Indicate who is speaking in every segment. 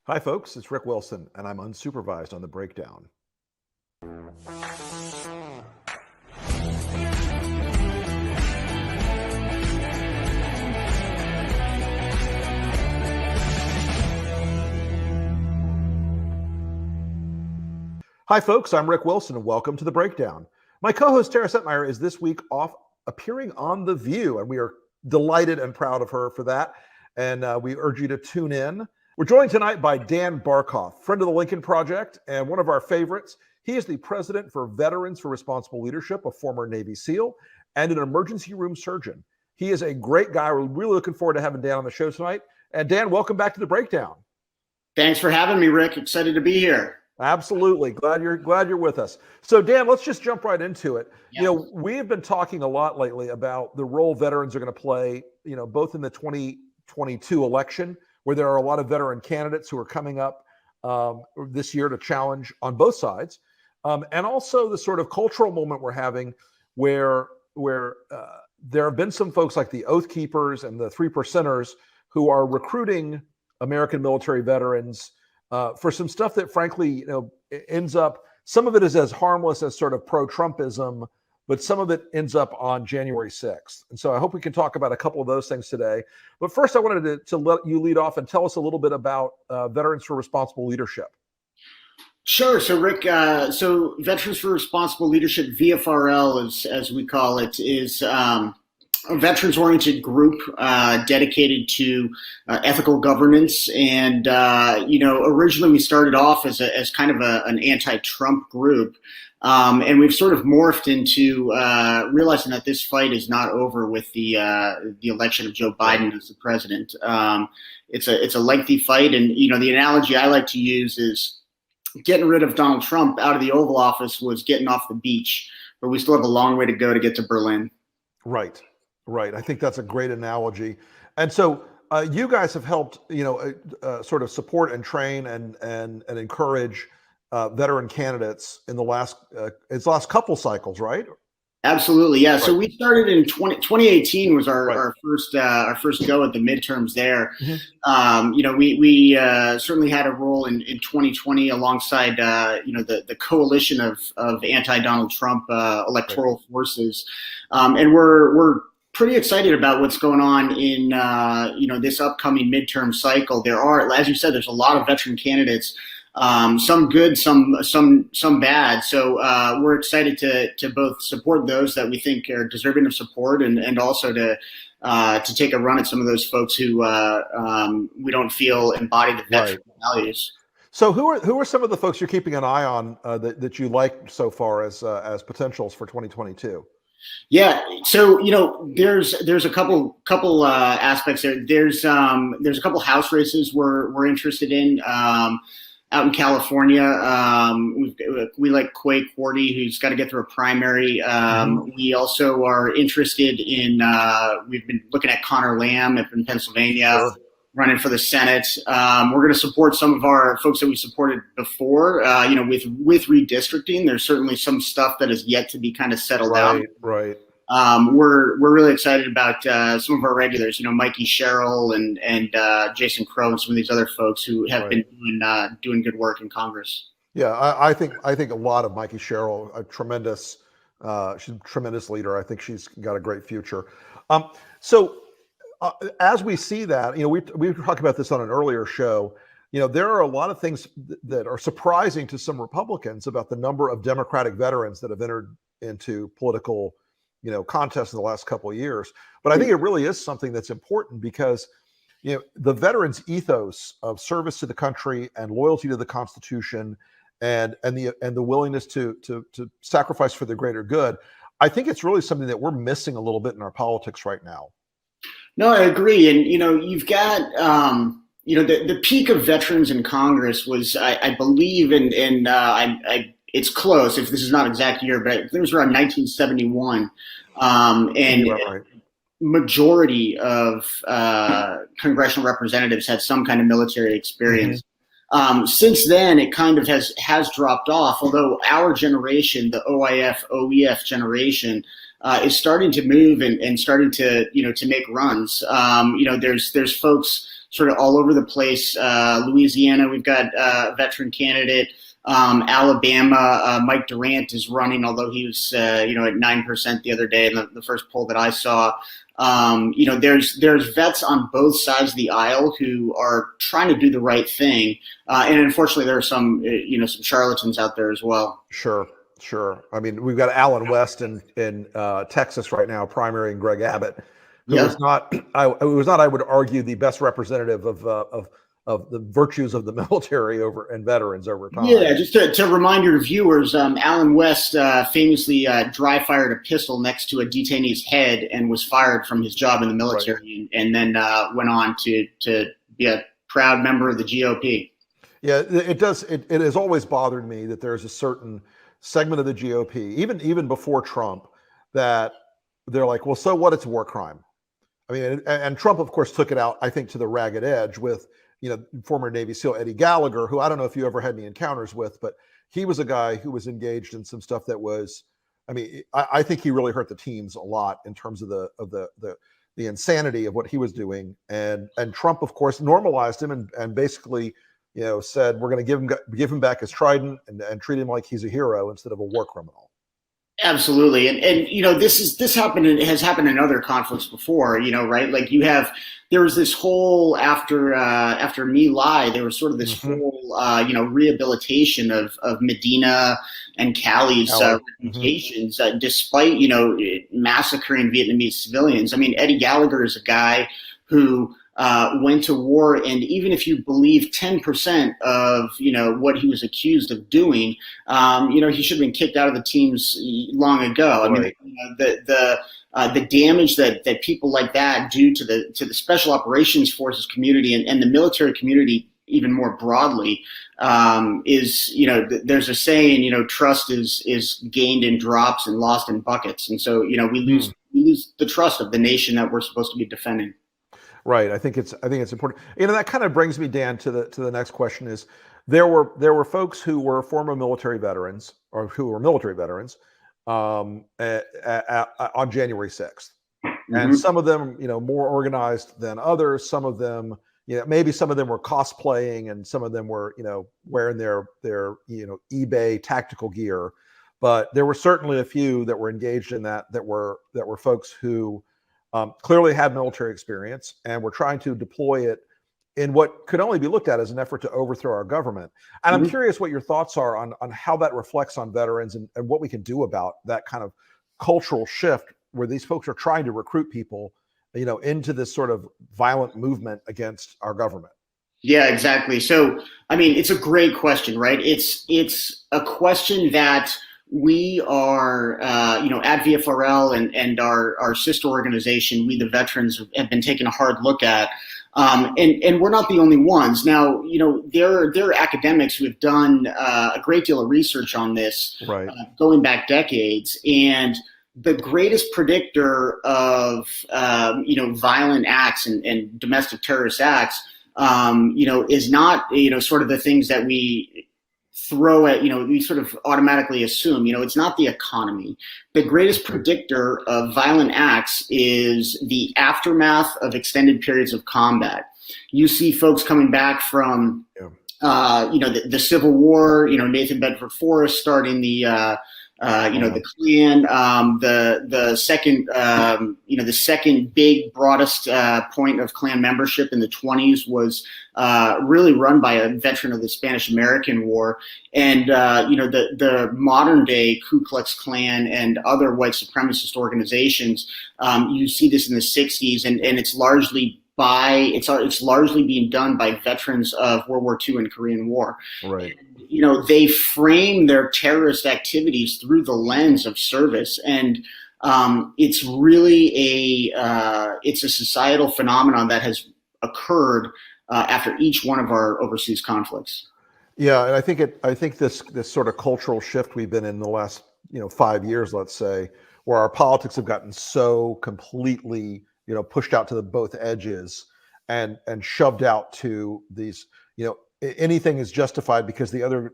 Speaker 1: Hi, folks. It's Rick Wilson, and I'm unsupervised on the breakdown. Hi, folks. I'm Rick Wilson, and welcome to the breakdown. My co-host Tara Setmeyer is this week off appearing on The View, and we are delighted and proud of her for that. And we urge you to tune in. We're joined tonight by Dan Barkhuff, friend of the Lincoln Project and one of our favorites. He is the president for Veterans for Responsible Leadership, a former Navy SEAL, and an emergency room surgeon. He is a great guy. We're really looking forward to having Dan on the show tonight. And Dan, welcome back to the breakdown.
Speaker 2: Thanks for having me, Rick. Excited to be here.
Speaker 1: Absolutely. Glad you're with us. So Dan, let's just jump right into it.
Speaker 2: Yeah.
Speaker 1: You know, we've been talking a lot lately about the role veterans are going to play, both in the 2022 election, where there are a lot of veteran candidates who are coming up this year to challenge on both sides. And also the sort of cultural moment we're having where there have been some folks like the Oath Keepers and the Three Percenters who are recruiting American military veterans for some stuff that, frankly, ends up, some of it is as harmless as sort of pro-Trumpism, but some of it ends up on January 6th. And so I hope we can talk about a couple of those things today. But first, I wanted to let you lead off and tell us a little bit about Veterans for Responsible Leadership.
Speaker 2: Sure. So, Rick, so Veterans for Responsible Leadership, Vfrl, as we call it, is a veterans-oriented group dedicated to ethical governance. And, originally we started off as kind of an anti-Trump group. And we've sort of morphed into realizing that this fight is not over with the election of Joe Biden as the president. It's a lengthy fight. And, the analogy I like to use is getting rid of Donald Trump out of the Oval Office was getting off the beach, but we still have a long way to go to get to Berlin.
Speaker 1: Right. I think that's a great analogy. And so you guys have helped, sort of support and train and encourage veteran candidates in the last couple cycles, right?
Speaker 2: Absolutely, yeah. Right. So we started in 2018 was our first go at the midterms there. Mm-hmm. We certainly had a role in 2020 alongside the coalition of anti-Donald Trump electoral forces, and we're pretty excited about what's going on in this upcoming midterm cycle. There are, as you said, there's a lot of veteran candidates. Some good, some bad. So we're excited to both support those that we think are deserving of support, and also to take a run at some of those folks who we don't feel embody the veteran values.
Speaker 1: So who are some of the folks you're keeping an eye on that you like so far as potentials for 2022?
Speaker 2: Yeah, so there's a couple aspects there. There's a couple House races we're interested in. Out in California, we like Quay Quarty, who's got to get through a primary. We also are interested in, we've been looking at Connor Lamb up in Pennsylvania, running for the Senate. We're going to support some of our folks that we supported before. With redistricting, there's certainly some stuff that is yet to be kind of settled out.
Speaker 1: Right.
Speaker 2: We're really excited about some of our regulars, Mikey Sherrill and Jason Crow and some of these other folks who have been doing good work in Congress.
Speaker 1: Yeah, I think a lot of Mikey Sherrill, she's a tremendous leader. I think she's got a great future. As we see that, we talked about this on an earlier show. There are a lot of things that are surprising to some Republicans about the number of Democratic veterans that have entered into political contests in the last couple of years. But I think it really is something that's important because, the veterans' ethos of service to the country and loyalty to the Constitution and the willingness to sacrifice for the greater good, I think it's really something that we're missing a little bit in our politics right now.
Speaker 2: No, I agree. And, you've got, the peak of veterans in Congress was, I believe, it's close, if this is not exact year, but it was around 1971. Majority of congressional representatives had some kind of military experience. Mm-hmm. Since then, it kind of has dropped off, although our generation, the OIF, OEF generation, is starting to move and starting to, to make runs. There's folks sort of all over the place. Louisiana, we've got a veteran candidate. Alabama, Mike Durant is running, although he was, at 9% the other day in the first poll that I saw. There's vets on both sides of the aisle who are trying to do the right thing. And unfortunately, there are some charlatans out there as well.
Speaker 1: Sure. I mean, we've got Alan West in Texas right now, primarying Greg Abbott, who is not, I would argue, the best representative of the virtues of the military and veterans over time.
Speaker 2: Yeah, just to remind your viewers, Alan West famously dry fired a pistol next to a detainee's head and was fired from his job in the military, and then went on to be a proud member of the GOP.
Speaker 1: Yeah, it does. It has always bothered me that there's a certain segment of the GOP, even before Trump, that they're like, well, so what? It's a war crime. I mean, and Trump, of course, took it out, I think, to the ragged edge with, former Navy SEAL Eddie Gallagher, who I don't know if you ever had any encounters with, but he was a guy who was engaged in some stuff that was, I mean, I think he really hurt the teams a lot in terms of the insanity of what he was doing. And Trump, of course, normalized him and basically, said, we're going to give him back his trident and treat him like he's a hero instead of a war criminal.
Speaker 2: Absolutely. And this has happened in other conflicts before, right? Like there was this whole, after My Lai, there was sort of this whole, rehabilitation of Medina and Cali's reputations, despite, massacring Vietnamese civilians. I mean, Eddie Gallagher is a guy who went to war, and even if you believe 10% of what he was accused of doing, he should have been kicked out of the teams long ago. I mean, the damage that people like that do to the special operations forces community and the military community even more broadly is, there's a saying, trust is gained in drops and lost in buckets, and so we lose the trust of the nation that we're supposed to be defending.
Speaker 1: Right. I think it's important. That kind of brings me, Dan, to the next question is there were folks who were former military veterans or who were military veterans on January 6th. And some of them, more organized than others. Some of them, maybe some of them were cosplaying and some of them were, wearing their eBay tactical gear. But there were certainly a few that were engaged in that were folks who clearly had military experience and were trying to deploy it in what could only be looked at as an effort to overthrow our government. And I'm curious what your thoughts are on how that reflects on veterans and what we can do about that kind of cultural shift where these folks are trying to recruit people, into this sort of violent movement against our government.
Speaker 2: Yeah, exactly. So, I mean, it's a great question, right? It's a question that we are, at Vfrl and our sister organization, We the Veterans, have been taking a hard look at. And we're not the only ones. Now, there are academics who have done a great deal of research on this,
Speaker 1: right,
Speaker 2: going back decades. And the greatest predictor of, violent acts and domestic terrorist acts, is not, sort of the things that we throw at, we sort of automatically assume, it's not the economy. The greatest predictor of violent acts is the aftermath of extended periods of combat. You see folks coming back from, the Civil War, Nathan Bedford Forrest starting the Klan, the second big broadest point of Klan membership in the 1920s was really run by a veteran of the Spanish-American War, and the modern day Ku Klux Klan and other white supremacist organizations. You see this in the 1960s, and it's largely being done by veterans of World War II and Korean War.
Speaker 1: Right.
Speaker 2: They frame their terrorist activities through the lens of service, and it's really a societal phenomenon that has occurred after each one of our overseas conflicts.
Speaker 1: Yeah, and I think this sort of cultural shift we've been in the last 5 years, let's say, where our politics have gotten so completely pushed out to both edges and shoved out to these anything is justified because the other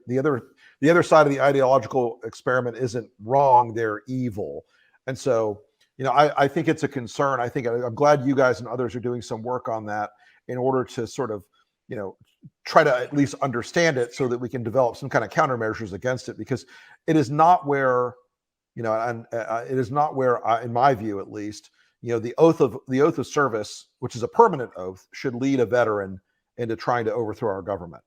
Speaker 1: side of the ideological experiment isn't wrong, they're evil. And so I think it's a concern. I'm glad you guys and others are doing some work on that. in order to sort of, try to at least understand it so that we can develop some kind of countermeasures against it, because it is not where, and it is not where, in my view at least, the oath of service, which is a permanent oath, should lead a veteran into trying to overthrow our government.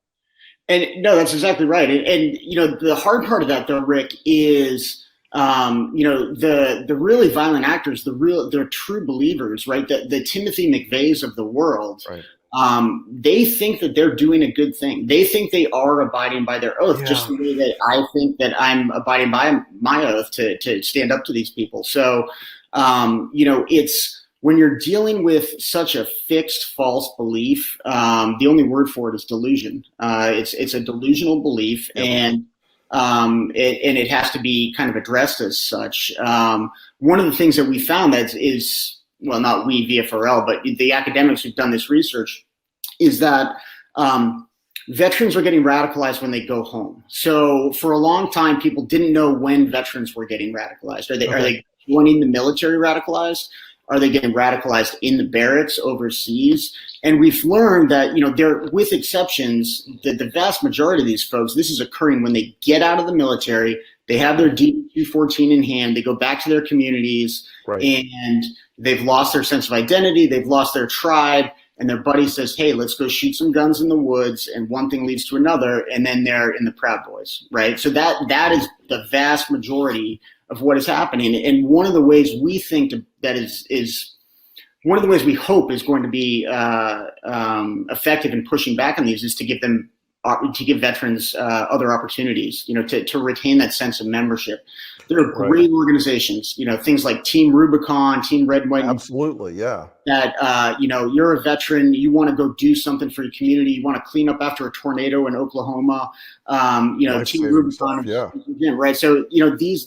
Speaker 2: And no, that's exactly right. And the hard part of that, though, Rick, is the really violent actors, they're true believers, right? The Timothy McVeighs of the world. Right. They think that they're doing a good thing. They think they are abiding by their oath, just the way that I think that I'm abiding by my oath to stand up to these people. So, it's when you're dealing with such a fixed, false belief, the only word for it is delusion. It's a delusional belief, and it has to be kind of addressed as such. One of the things that we found that is, well, not we, Vfrl, but the academics who've done this research, is that veterans are getting radicalized when they go home. So for a long time, people didn't know when veterans were getting radicalized. Are they joining the military radicalized? Are they getting radicalized in the barracks overseas? And we've learned that, there, with exceptions, the vast majority of these folks, this is occurring when they get out of the military, they have their DD-214 in hand, they go back to their communities, and they've lost their sense of identity, they've lost their tribe, and their buddy says, hey, let's go shoot some guns in the woods, and one thing leads to another, and then they're in the Proud Boys, right? So that is the vast majority of what is happening. And one of the ways we think that is one of the ways we hope is going to be effective in pushing back on these is to give veterans other opportunities, to retain that sense of membership. There are great organizations, things like Team Rubicon, Team Red, White.
Speaker 1: Absolutely, yeah.
Speaker 2: That, you're a veteran, you want to go do something for your community, you want to clean up after a tornado in Oklahoma, Team Rubicon, again, right? So,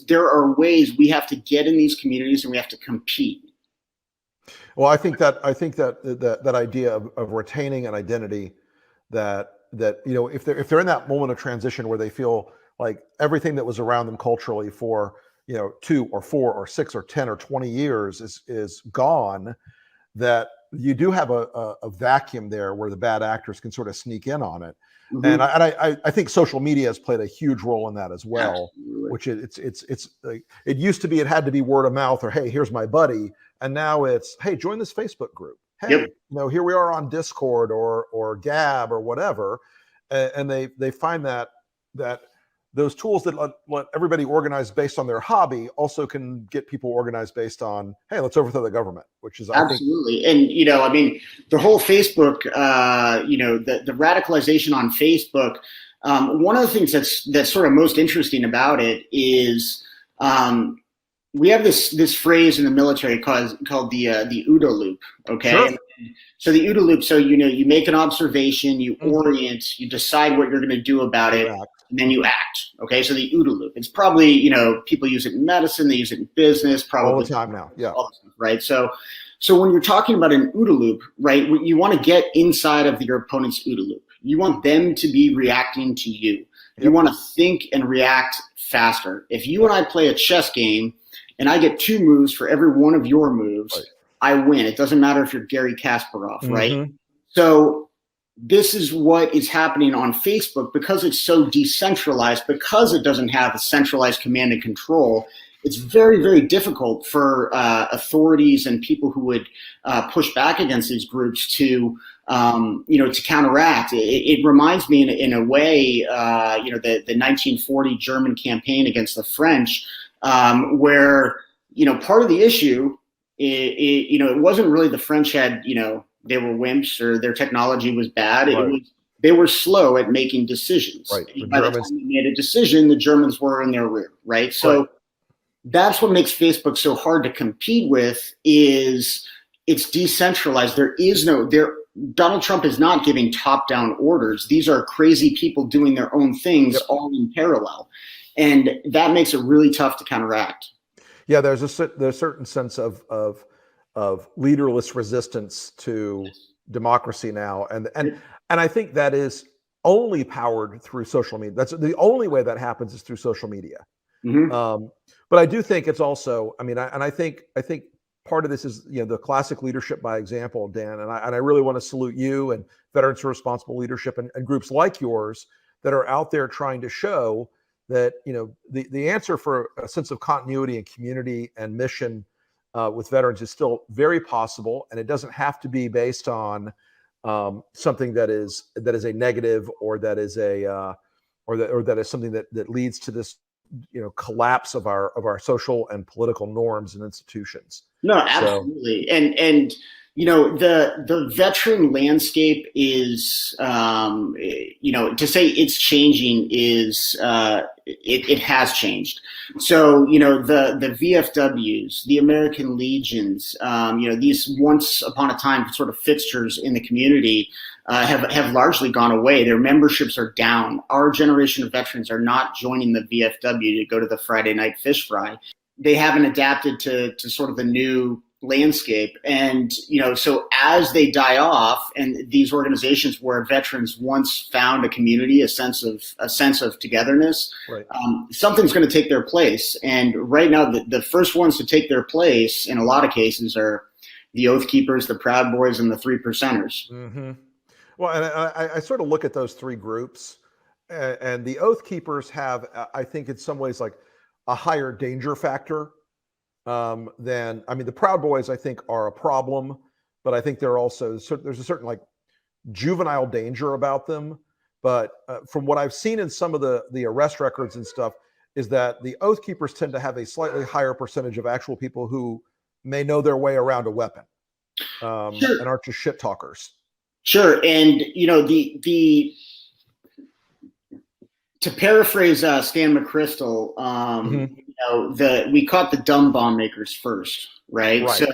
Speaker 2: there are ways we have to get in these communities and we have to compete.
Speaker 1: Well, I think that idea of retaining an identity that if they're in that moment of transition where they feel like everything that was around them culturally for 2 or 4 or 6 or 10 or 20 years is gone, that you do have a vacuum there where the bad actors can sort of sneak in on it. Mm-hmm. And I think social media has played a huge role in that as well. Absolutely. Which it used to be, it had to be word of mouth or, hey, here's my buddy, and now it's, hey, join this Facebook group. Hey, here we are on Discord or Gab or whatever, and they find that those tools that let everybody organize based on their hobby also can get people organized based on, hey, let's overthrow the government, which is
Speaker 2: absolutely. And the whole Facebook, the radicalization on Facebook. One of the things that's sort of most interesting about it is we have this phrase in the military called the OODA loop. Okay. Sure. So the OODA loop. So you make an observation, you orient, you decide what you're going to do about it. And then you act. Okay, so the OODA loop. It's probably, people use it in medicine, they use it in business, probably
Speaker 1: all the time now. Yeah.
Speaker 2: Right. So when you're talking about an OODA loop, right, you want to get inside of your opponent's OODA loop. You want them to be reacting to you. You want to think and react faster. If you and I play a chess game and I get 2 moves for every one of your moves, I win. It doesn't matter if you're Gary Kasparov, right? So this is what is happening on Facebook because it's so decentralized, because it doesn't have a centralized command and control. It's very, very difficult for authorities and people who would push back against these groups to counteract. It reminds me in a way, the 1940 German campaign against the French, where, part of the issue, it wasn't really the French had, they were wimps or their technology was bad. Right. They were slow at making decisions. Right. By the time they made a decision, the Germans were in their rear, right? So that's what makes Facebook so hard to compete with is it's decentralized. Donald Trump is not giving top-down orders. These are crazy people doing their own things all in parallel. And that makes it really tough to counteract.
Speaker 1: Yeah, there's a certain sense of leaderless resistance to democracy now, and I think that is only powered through social media. That's the only way that happens is through social media. Mm-hmm. But I do think it's also, I think part of this is, the classic leadership by example, Dan, and I really want to salute you and Veterans for Responsible Leadership and groups like yours that are out there trying to show that, the answer for a sense of continuity and community and mission with veterans is still very possible, and it doesn't have to be based on something that is a negative, or that is or that is something that leads to this collapse of our social and political norms and institutions.
Speaker 2: No, absolutely. And the veteran landscape is, to say it's changing is, it has changed. So, the VFWs, the American Legions, these once upon a time sort of fixtures in the community, have largely gone away. Their memberships are down. Our generation of veterans are not joining the VFW to go to the Friday night fish fry. They haven't adapted to sort of the new landscape. And, so as they die off, and these organizations where veterans once found a community, a sense of togetherness,
Speaker 1: right.
Speaker 2: Something's going to take their place. And right now, the first ones to take their place in a lot of cases are the Oath Keepers, the Proud Boys, and the Three Percenters.
Speaker 1: Mm-hmm. Well, and I sort of look at those three groups, and the Oath Keepers have, I think, in some ways, like a higher danger factor than, the Proud Boys, I think, are a problem, but I think there's a certain like juvenile danger about them. But from what I've seen in some of the arrest records and stuff, is that the Oath Keepers tend to have a slightly higher percentage of actual people who may know their way around a weapon,
Speaker 2: Sure.
Speaker 1: and aren't just shit talkers.
Speaker 2: Sure. And, to paraphrase Stan McChrystal, we caught the dumb bomb makers first, right? So,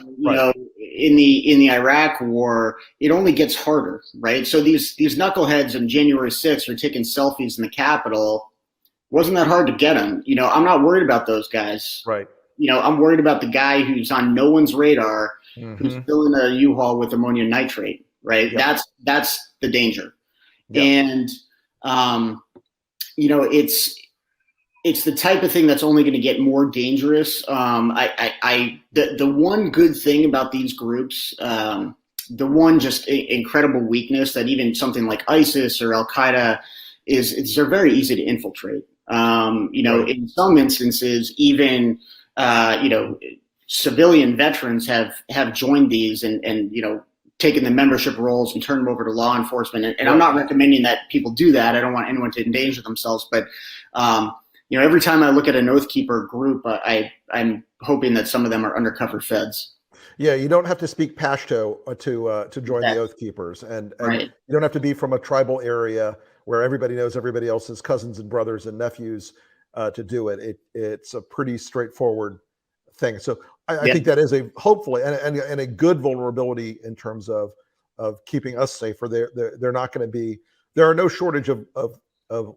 Speaker 2: in the Iraq war, it only gets harder, right? So these knuckleheads on January 6th are taking selfies in the Capitol. Wasn't that hard to get them? I'm not worried about those guys.
Speaker 1: Right.
Speaker 2: I'm worried about the guy who's on no one's radar, who's filling a U-Haul with ammonium nitrate. Right. Yep. That's the danger. Yep. And, it's the type of thing that's only going to get more dangerous. The one good thing about these groups, the one just incredible weakness that even something like ISIS or Al-Qaeda is they're very easy to infiltrate. In some instances, even, civilian veterans have joined these and taken the membership roles and turned them over to law enforcement. And I'm not recommending that people do that. I don't want anyone to endanger themselves. But, every time I look at an Oath Keeper group, I'm hoping that some of them are undercover feds.
Speaker 1: Yeah, you don't have to speak Pashto to join the Oath Keepers. And right. You don't have to be from a tribal area where everybody knows everybody else's cousins and brothers and nephews to do it. It's a pretty straightforward thing. So I think that is hopefully and a good vulnerability in terms of keeping us safer. They're not going to be. There are no shortage of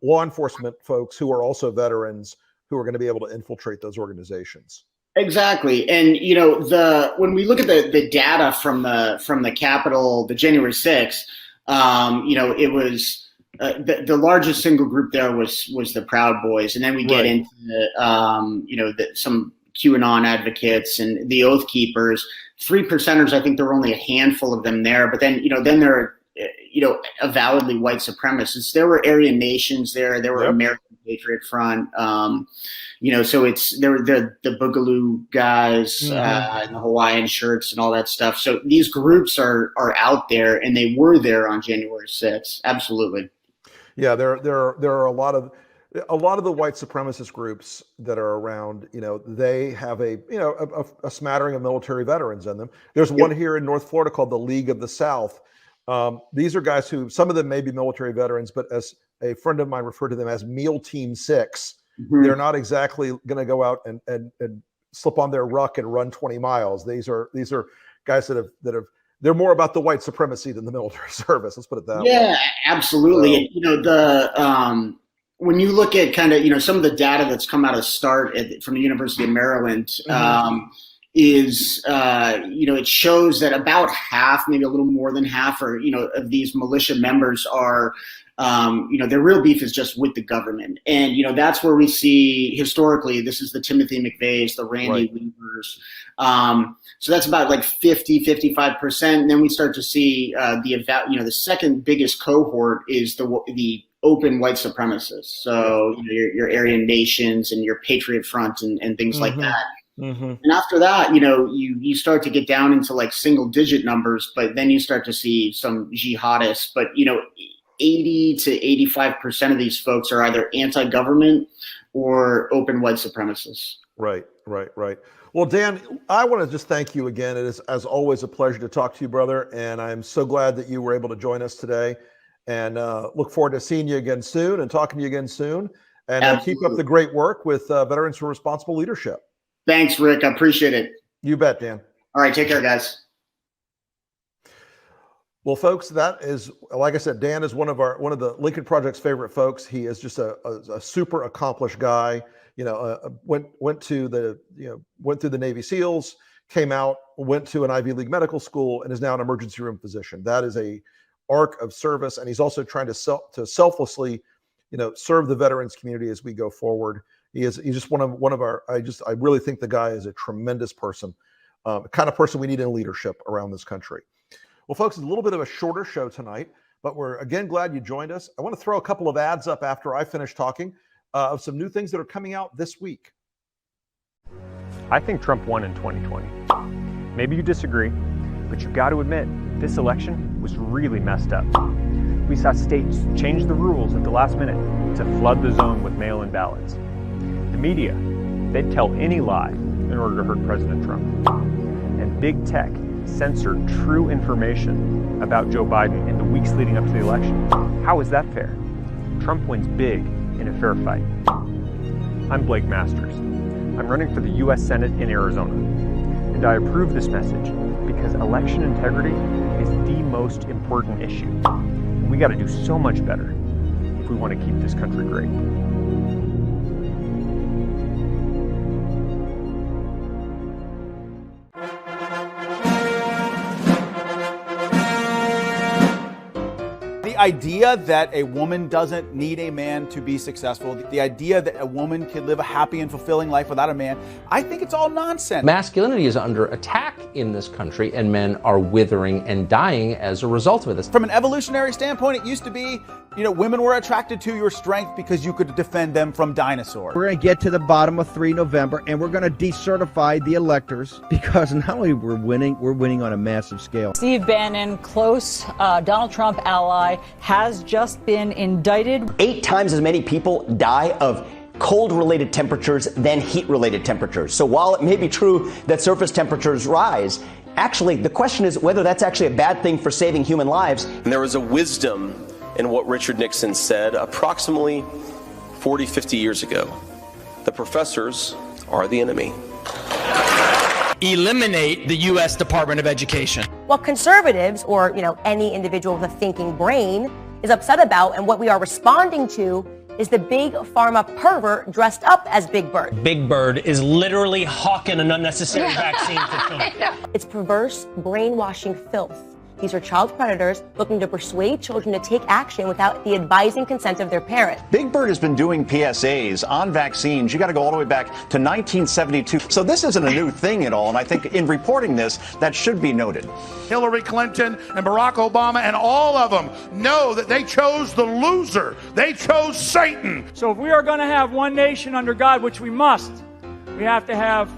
Speaker 1: law enforcement folks who are also veterans who are going to be able to infiltrate those organizations.
Speaker 2: Exactly, and when we look at the data from the Capitol, the January 6th, it was the largest single group there was the Proud Boys, and then we get into some QAnon advocates and the Oath Keepers. Three Percenters, I think there were only a handful of them there, but then there are avowedly white supremacists. There were Aryan nations there. There were American Patriot Front. So there were the Boogaloo guys and the Hawaiian shirts and all that stuff. So these groups are out there, and they were there on January 6th. Absolutely.
Speaker 1: Yeah, there are a lot of the white supremacist groups that are around. They have a smattering of military veterans in them. There's one here in North Florida called the League of the South. These are guys who, some of them may be military veterans, but as a friend of mine referred to them as Meal Team 6. They're not exactly going to go out and slip on their ruck and run 20 miles. These are guys that have they're more about the white supremacy than the military service. Let's put it that way. Yeah,
Speaker 2: absolutely. And, when you look at kind of, some of the data that's come out of START from the University of Maryland, it shows that about half, maybe a little more than half, of these militia members are their real beef is just with the government. And, that's where we see historically, this is the Timothy McVeighs, the Randy Weavers. So that's about like 55%. And then we start to see the second biggest cohort is the open white supremacists. So your Aryan Nations and your Patriot Front and things like that. And after that, you start to get down into like single digit numbers, but then you start to see some jihadists. But 80 to 85% of these folks are either anti-government or open white supremacists. Right.
Speaker 1: Well, Dan, I want to just thank you again. It is, as always, a pleasure to talk to you, brother. And I'm so glad that you were able to join us today. And look forward to seeing you again soon and talking to you again soon. And keep up the great work with Veterans for Responsible Leadership.
Speaker 2: Thanks, Rick. I appreciate it.
Speaker 1: You bet, Dan.
Speaker 2: All right. Take care, guys.
Speaker 1: Well, folks, that is, like I said, Dan is one of the Lincoln Project's favorite folks. He is just a super accomplished guy. Went through the Navy SEALs, came out, went to an Ivy League medical school, and is now an emergency room physician. That is a arc of service, and he's also trying to selflessly, serve the veterans community as we go forward. He's just one of our. I really think the guy is a tremendous person, the kind of person we need in leadership around this country. Well, folks, it's a little bit of a shorter show tonight, but we're again glad you joined us. I want to throw a couple of ads up after I finish talking of some new things that are coming out this week.
Speaker 3: I think Trump won in 2020. Maybe you disagree, but you got to admit, this election was really messed up. We saw states change the rules at the last minute to flood the zone with mail-in ballots. The media, they'd tell any lie in order to hurt President Trump. And big tech censored true information about Joe Biden in the weeks leading up to the election. How is that fair? Trump wins big in a fair fight. I'm Blake Masters. I'm running for the U.S. Senate in Arizona, and I approve this message because election integrity is the most important issue. And we got to do so much better if we want to keep this country great.
Speaker 4: The idea that a woman doesn't need a man to be successful, the idea that a woman can live a happy and fulfilling life without a man, I think it's all nonsense.
Speaker 5: Masculinity is under attack in this country, and men are withering and dying as a result of this.
Speaker 4: From an evolutionary standpoint, it used to be, women were attracted to your strength because you could defend them from dinosaurs.
Speaker 6: We're going to get to the bottom of 3 November, and we're going to decertify the electors because not only we're winning on a massive scale.
Speaker 7: Steve Bannon, close Donald Trump ally, has just been indicted.
Speaker 8: 8 times as many people die of cold-related temperatures than heat-related temperatures. So while it may be true that surface temperatures rise, actually the question is whether that's actually a bad thing for saving human lives.
Speaker 9: And there was a wisdom in what Richard Nixon said approximately 40, 50 years ago. The professors are the enemy.
Speaker 10: Eliminate the U.S. Department of Education.
Speaker 11: What conservatives, or any individual with a thinking brain, is upset about, and what we are responding to, is the big pharma pervert dressed up as Big Bird.
Speaker 10: Big Bird is literally hawking an unnecessary vaccine for children.
Speaker 11: It's perverse, brainwashing filth. These are child predators looking to persuade children to take action without the advising consent of their parent.
Speaker 12: Big Bird has been doing PSAs on vaccines. You got to go all the way back to 1972. So this isn't a new thing at all. And I think in reporting this, that should be noted.
Speaker 13: Hillary Clinton and Barack Obama and all of them know that they chose the loser. They chose Satan.
Speaker 14: So if we are going to have one nation under God, which we must, we have to have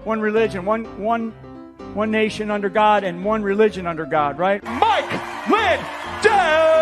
Speaker 14: one religion, one nation under God and one religion under God, right?
Speaker 13: Mike Lindell!